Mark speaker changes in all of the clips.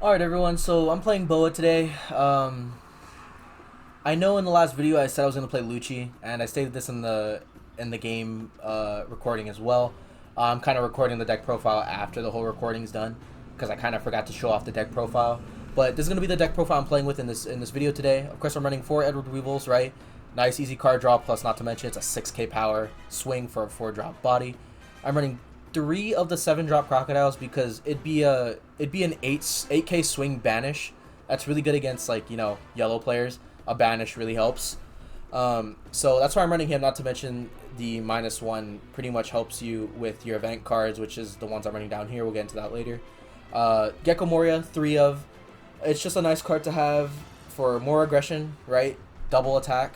Speaker 1: Alright everyone, so I'm playing Boa today. I know in the last video I said I was going to play Lucci, and I stated this in the game recording as well. I'm kind of recording the deck profile after the whole recording's done, because I kind of forgot to show off the deck profile. But this is going to be the deck profile I'm playing with in this video today. Of course I'm running 4 Edward Weevils, right? Nice easy card draw, plus not to mention it's a 6k power swing for a 4-drop body. I'm running 3 of the 7-drop crocodiles because it'd be an 8k swing banish. That's really good against, like, you know, yellow players. A banish really helps. So that's why I'm running him. Not to mention the -1 pretty much helps you with your event cards, which is the ones I'm running down here. We'll get into that later. Gecko Moria, 3 of. It's just a nice card to have for more aggression, right? Double attack,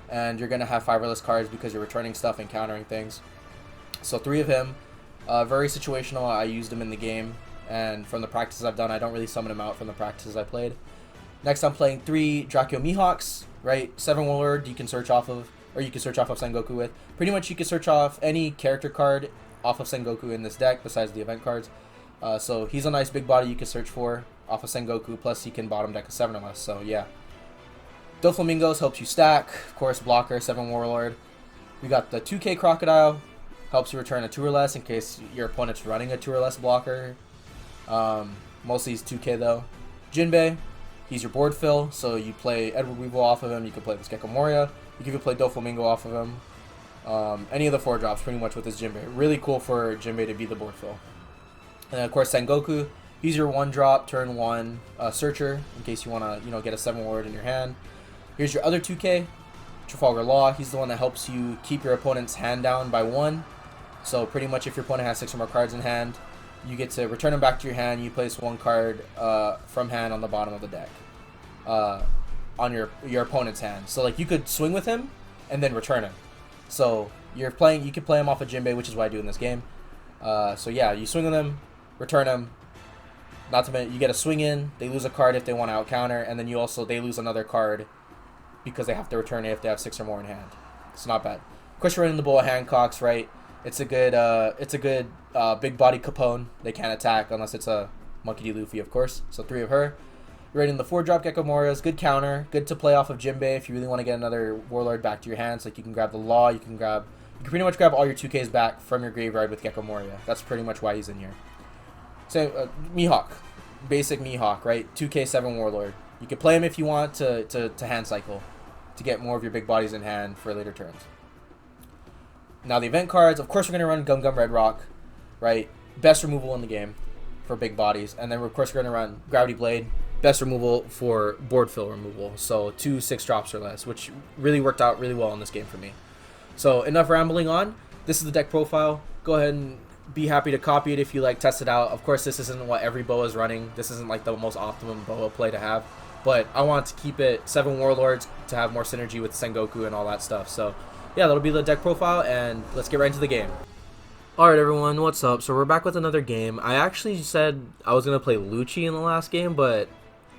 Speaker 1: and you're gonna have fiberless cards because you're returning stuff and countering things. So 3 of him. Very situational. I used him in the game, and from the practices I've done, I don't really summon him out from the practices I played. Next, I'm playing 3 Dracula Mihawks, right? 7 warlord you can search off of, or you can search off of Sengoku with. Pretty much you can search off any character card off of Sengoku in this deck besides the event cards. So he's a nice big body you can search for off of Sengoku, plus he can bottom deck a 7 of us, so yeah. Doflamingos helps you stack, of course blocker, 7 warlord. We got the 2k crocodile, helps you return a 2 or less in case your opponent's running a 2 or less blocker. Mostly he's 2k though. Jinbei, he's your board fill, so you play Edward Weevil off of him, you can play this Gecko Moria, you can even play Doflamingo off of him. Any of the 4 drops pretty much with this Jinbei. Really cool for Jinbei to be the board fill. And then of course Sengoku, he's your 1-drop, turn 1 searcher, in case you want to, you know, get a 7 ward in your hand. Here's your other 2k, Trafalgar Law, he's the one that helps you keep your opponent's hand down by 1. So pretty much if your opponent has 6 or more cards in hand, you get to return them back to your hand. You place 1 card from hand on the bottom of the deck on your opponent's hand. So like you could swing with him and then return him. So you can play him off of Jinbei, which is what I do in this game. So yeah, you swing with him, return him. Not to mention you get a swing in. They lose a card if they want to out counter, and then they lose another card because they have to return it if they have 6 or more in hand. It's not bad. Of course, you're running the Boa Hancocks, right? It's a good big body Capone. They can't attack unless it's a Monkey D. Luffy, of course. So 3 of her. You're running the 4-drop Gecko Morias. Good counter. Good to play off of Jinbei if you really want to get another Warlord back to your hands. Like you can grab the Law. You can pretty much grab all your 2Ks back from your graveyard with Gecko Moria. That's pretty much why he's in here. So Mihawk. Basic Mihawk, right? 2K 7 Warlord. You can play him if you want to hand cycle to get more of your big bodies in hand for later turns. Now the event cards, of course we're going to run Gum Gum Red Rock, right? Best removal in the game for big bodies. And then of course we're going to run Gravity Blade, best removal for board fill removal. So 2 6-drops or less, which really worked out really well in this game for me. So enough rambling on. This is the deck profile. Go ahead and be happy to copy it if you like, test it out. Of course this isn't what every Boa is running. This isn't like the most optimum Boa play to have. But I want to keep it 7 Warlords to have more synergy with Sengoku and all that stuff. So yeah, that'll be the deck profile, and let's get right into the game. Alright everyone, what's up? So we're back with another game. I actually said I was going to play Lucci in the last game, but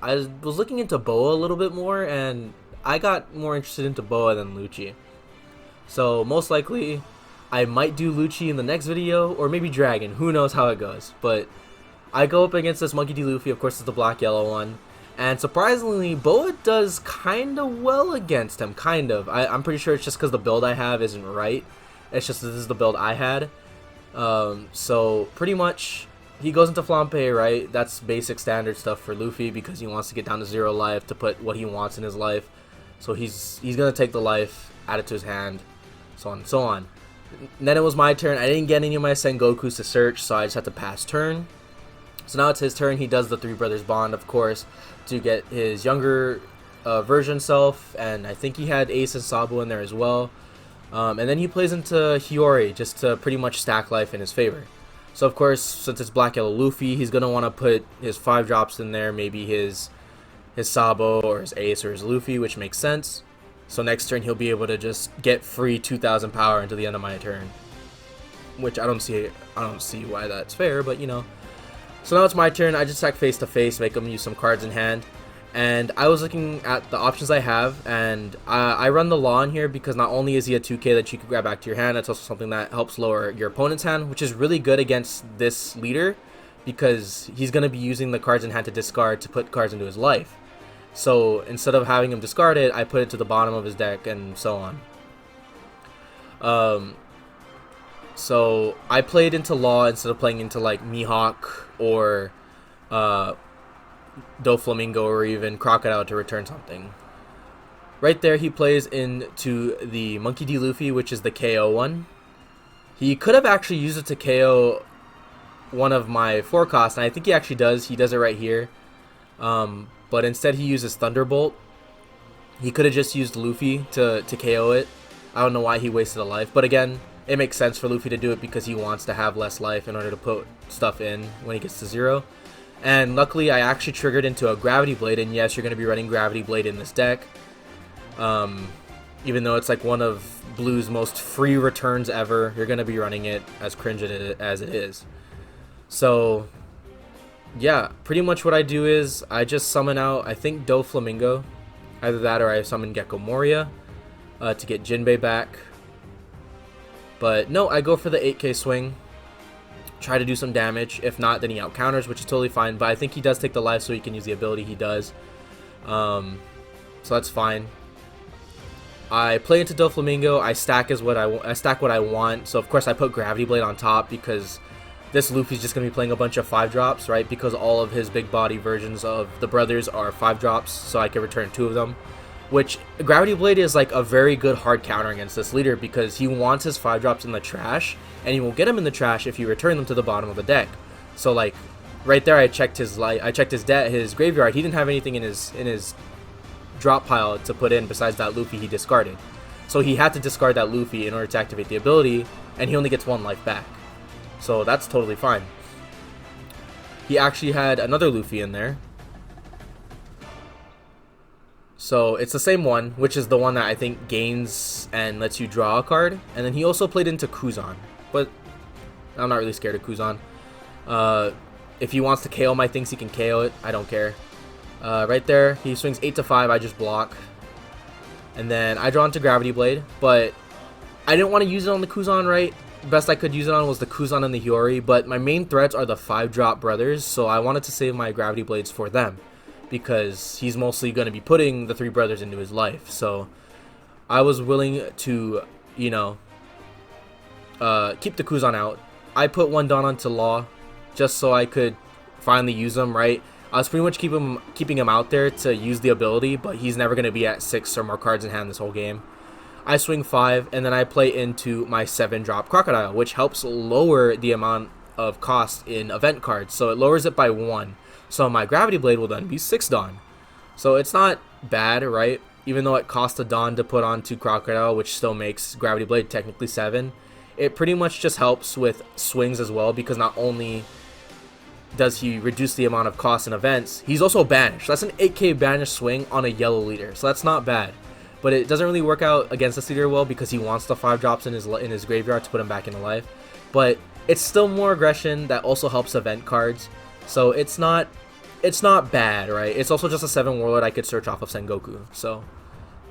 Speaker 1: I was looking into Boa a little bit more, and I got more interested into Boa than Lucci. So most likely, I might do Lucci in the next video, or maybe Dragon. Who knows how it goes. But I go up against this Monkey D. Luffy, of course it's the black-yellow one. And surprisingly, Boa does kind of well against him, kind of. I'm pretty sure it's just because the build I have isn't right. It's just this is the build I had. So pretty much, he goes into Flampe, right? That's basic standard stuff for Luffy because he wants to get down to 0 life to put what he wants in his life. So he's going to take the life, add it to his hand, so on and so on. And then it was my turn. I didn't get any of my Sengokus to search, so I just had to pass turn. So now it's his turn. He does the 3 Brothers Bond, of course, to get his younger version self, and I think he had Ace and Sabo in there as well. And then he plays into Hiyori just to pretty much stack life in his favor. So of course, since it's Black Yellow Luffy, he's gonna want to put his 5 drops in there, maybe his Sabo or his Ace or his Luffy, which makes sense. So next turn he'll be able to just get free 2,000 power until the end of my turn, which I don't see why that's fair, but you know. So now it's my turn. I just attack face to face, make him use some cards in hand. And I was looking at the options I have, and I run the Law in here because not only is he a 2k that you can grab back to your hand, it's also something that helps lower your opponent's hand, which is really good against this leader because he's going to be using the cards in hand to discard to put cards into his life. So instead of having him discard it, I put it to the bottom of his deck and so on. So I played into Law instead of playing into like Mihawk or Doflamingo or even Crocodile to return something. Right there, he plays into the Monkey D. Luffy, which is the KO one. He could have actually used it to KO one of my 4 costs, and I think he actually does. He does it right here. But instead, he uses Thunderbolt. He could have just used Luffy to KO it. I don't know why he wasted a life. But again, it makes sense for Luffy to do it because he wants to have less life in order to put stuff in when he gets to 0. And luckily, I actually triggered into a Gravity Blade. And yes, you're going to be running Gravity Blade in this deck. Even though it's like one of Blue's most free returns ever, you're going to be running it as cringe as it is. So, yeah, pretty much what I do is I just summon out, I think, Doflamingo. Either that or I summon Gecko Moria to get Jinbei back. But no, I go for the 8k swing. Try to do some damage. If not, then he out counters, which is totally fine. But I think he does take the life so he can use the ability he does. So that's fine. I play into Doflamingo. I stack what I want. So of course I put Gravity Blade on top because this Luffy's just gonna be playing a bunch of 5-drops, right? Because all of his big body versions of the brothers are 5-drops, so I can return 2 of them. Which Gravity Blade is like a very good hard counter against this leader because he wants his 5-drops in the trash, and he will get them in the trash if you return them to the bottom of the deck. So like right there, I checked his his graveyard. He didn't have anything in his drop pile to put in besides that Luffy he discarded. So he had to discard that Luffy in order to activate the ability, and he only gets 1 life back. So that's totally fine. He actually had another Luffy in there. So it's the same one, which is the one that I think gains and lets you draw a card. And then he also played into Kuzan, but I'm not really scared of Kuzan. If he wants to KO my things, he can KO it. I don't care. Right there, he swings 8 to 5. I just block. And then I draw into Gravity Blade, but I didn't want to use it on the Kuzan, right? Best I could use it on was the Kuzan and the Hiyori, but my main threats are the 5-drop brothers, so I wanted to save my Gravity Blades for them because he's mostly going to be putting the 3 brothers into his life. So I was willing to, you know, keep the Kuzan out. I put 1 Dawn onto Law just so I could finally use him, right? I was pretty much keeping him out there to use the ability, but he's never going to be at 6 or more cards in hand this whole game. I swing 5, and then I play into my 7-drop Crocodile, which helps lower the amount of cost in event cards. So it lowers it by 1. So my Gravity Blade will then be 6 Dawn. So it's not bad, right? Even though it costs a Dawn to put onto Crocodile, which still makes Gravity Blade technically 7. It pretty much just helps with swings as well, because not only does he reduce the amount of cost in events, he's also banished. That's an 8k banished swing on a yellow leader, so that's not bad. But it doesn't really work out against this leader well because he wants the 5-drops in his graveyard to put him back into life. But it's still more aggression that also helps event cards. So it's not bad, right? It's also just a 7 warlord I could search off of Sengoku. So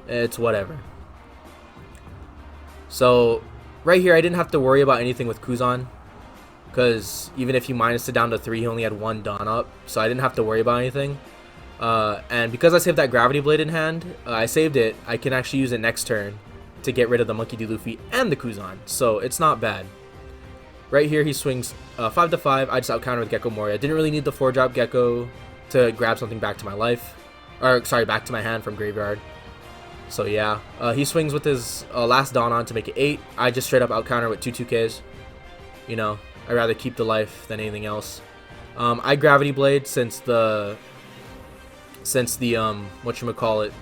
Speaker 1: it's whatever. So right here I didn't have to worry about anything with Kuzan, because even if you minus it down to 3, he only had 1 Dawn up. So I didn't have to worry about anything. And because I saved that Gravity Blade in hand, I saved it. I can actually use it next turn to get rid of the Monkey D. Luffy and the Kuzan. So it's not bad. Right here, he swings 5 to 5. I just out counter with Gecko Moria. I didn't really need the 4-drop Gecko to grab something back to my life. Or, sorry, back to my hand from graveyard. So yeah, he swings with his last Dawn on to make it 8. I just straight up out counter with 2 2Ks. You know, I'd rather keep the life than anything else. I Gravity Blade since the whatchamacallit,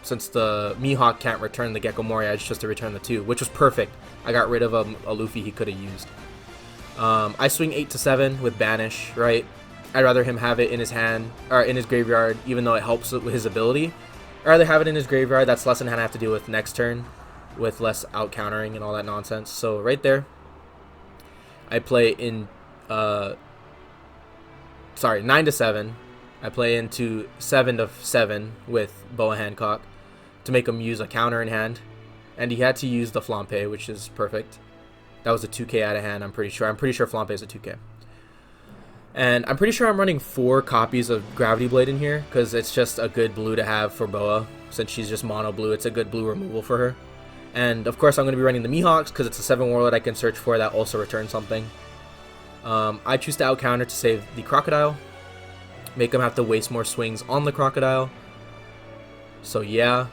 Speaker 1: since the Mihawk can't return the Gecko Moria, I just to return the 2, which was perfect. I got rid of a Luffy he could have used. I swing 8 to 7 with Banish, right? I'd rather him have it in his hand, or in his graveyard, even though it helps with his ability. I'd rather have it in his graveyard. That's less in hand I have to deal with next turn, with less out countering and all that nonsense. So right there, I play in, 9 to 7. I play into 7 to 7 with Boa Hancock to make him use a counter in hand. And he had to use the Flampe, which is perfect. That was a 2k out of hand, I'm pretty sure. I'm pretty sure Flampe is a 2k. And I'm pretty sure I'm running 4 copies of Gravity Blade in here, because it's just a good blue to have for Boa. Since she's just mono blue, it's a good blue removal for her. And of course I'm going to be running the Mihawks, because it's a 7 warlord I can search for that also returns something. I choose to out counter to save the Crocodile. Make him have to waste more swings on the Crocodile. So yeah.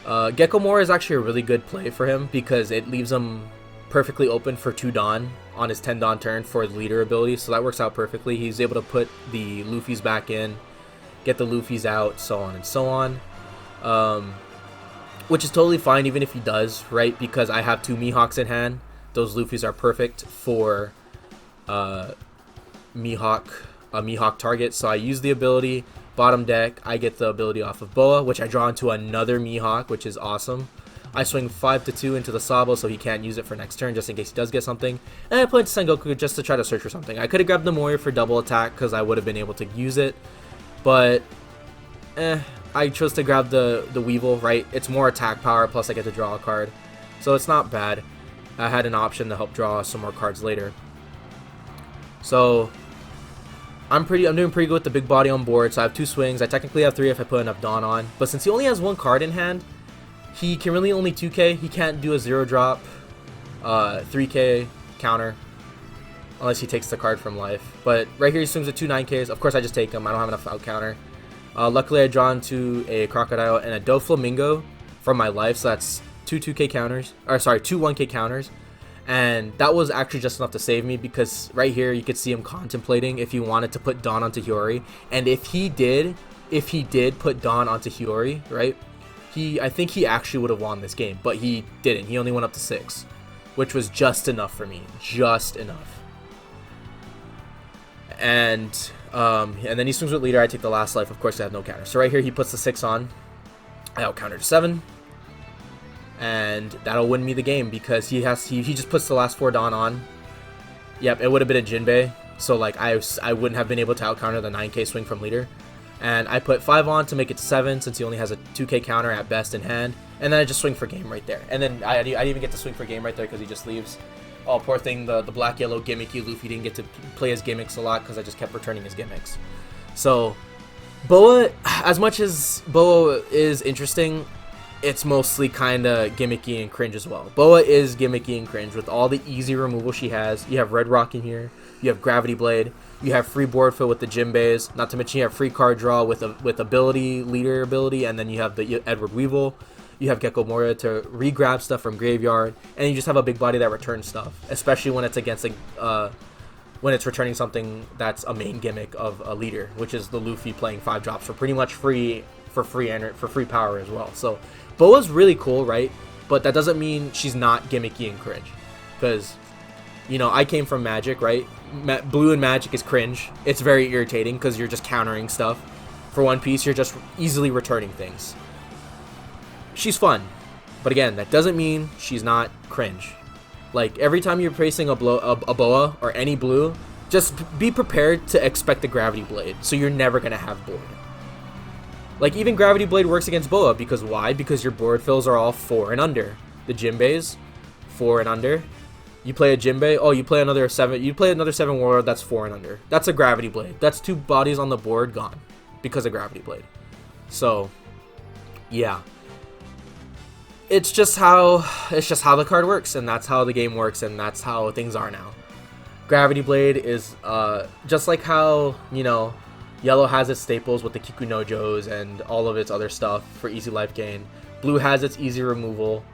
Speaker 1: Gecko Mora is actually a really good play for him, because it leaves him perfectly open for 2 Dawn on his 10 Dawn turn for the leader ability, so that works out perfectly. He's able to put the Luffys back in, get the Luffys out, so on and so on. Which is totally fine even if he does, right? Because I have 2 Mihawks in hand. Those Luffys are perfect for a Mihawk target, so I use the ability. Bottom deck, I get the ability off of Boa, which I draw into another Mihawk, which is awesome. I swing 5-2 into the Sabo so he can't use it for next turn just in case he does get something. And I play into Sengoku just to try to search for something. I could have grabbed the Moria for double attack because I would have been able to use it. But, I chose to grab the Weevil, right? It's more attack power, plus I get to draw a card. So it's not bad. I had an option to help draw some more cards later. So, I'm doing pretty good with the big body on board. So I have 2 swings. I technically have 3 if I put enough Dawn on. But since he only has 1 card in hand, he can really only 2k. He can't do a 0 drop, 3k counter, unless he takes the card from life. But right here he swings at 2 9ks. Of course I just take him. I don't have enough out counter. Luckily I draw into a Crocodile and a Doflamingo from my life, so that's 2 2k counters, or sorry, 2 1k counters. And that was actually just enough to save me, because right here you could see him contemplating if he wanted to put Dawn onto Hiyori. And if he did put Dawn onto Hiyori, right? I think he actually would have won this game, but he didn't. He only went up to 6, which was just enough for me. Just enough. And then he swings with leader. I take the last life. Of course, I have no counter. So right here, he puts the 6 on. I out counter to 7. And that'll win me the game, because he just puts the last 4 Dawn on. Yep, it would have been a Jinbei. So like I wouldn't have been able to out counter the 9k swing from leader. And I put 5 on to make it 7, since he only has a 2k counter at best in hand. And then I just swing for game right there. And then I didn't even get to swing for game right there because he just leaves. Oh, poor thing, the black-yellow gimmicky Luffy didn't get to play his gimmicks a lot because I just kept returning his gimmicks. So, Boa, as much as Boa is interesting, it's mostly kind of gimmicky and cringe as well. Boa is gimmicky and cringe with all the easy removal she has. You have Red Rock in here. You have Gravity Blade. You have free board fill with the Jinbeis. Not to mention you have free card draw with ability, leader ability, and then you have the Edward Weevil. You have Gecko Mora to re-grab stuff from graveyard, and you just have a big body that returns stuff, especially when it's against when it's returning something that's a main gimmick of a leader, which is the Luffy playing 5 drops for pretty much free power as well. So Boa's really cool, right? But that doesn't mean she's not gimmicky and cringe, because you know I came from Magic, right? Blue and Magic is cringe. It's very irritating because you're just countering stuff. For One Piece, you're just easily returning things. She's fun, but again, that doesn't mean she's not cringe. Like, every time you're facing a Boa or any blue, just be prepared to expect the Gravity Blade, so you're never going to have board. Like, even Gravity Blade works against Boa, because why? Because your board fills are all 4 and under. The Jinbeis, 4 and under. You play a Jinbei, oh, you play another 7, you play another 7 warlord, that's 4 and under. That's a Gravity Blade. That's 2 bodies on the board gone because of Gravity Blade. So, yeah. It's just how the card works, and that's how the game works, and that's how things are now. Gravity Blade is just like how, you know, Yellow has its staples with the Kikunojos and all of its other stuff for easy life gain. Blue has its easy removal.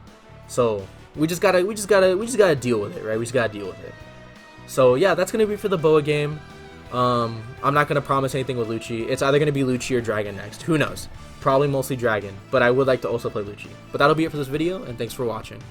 Speaker 1: So we just gotta deal with it, right? We just gotta deal with it. So yeah, that's gonna be for the Boa game. I'm not gonna promise anything with Lucci. It's either gonna be Lucci or Dragon next. Who knows? Probably mostly Dragon, but I would like to also play Lucci. But that'll be it for this video, and thanks for watching.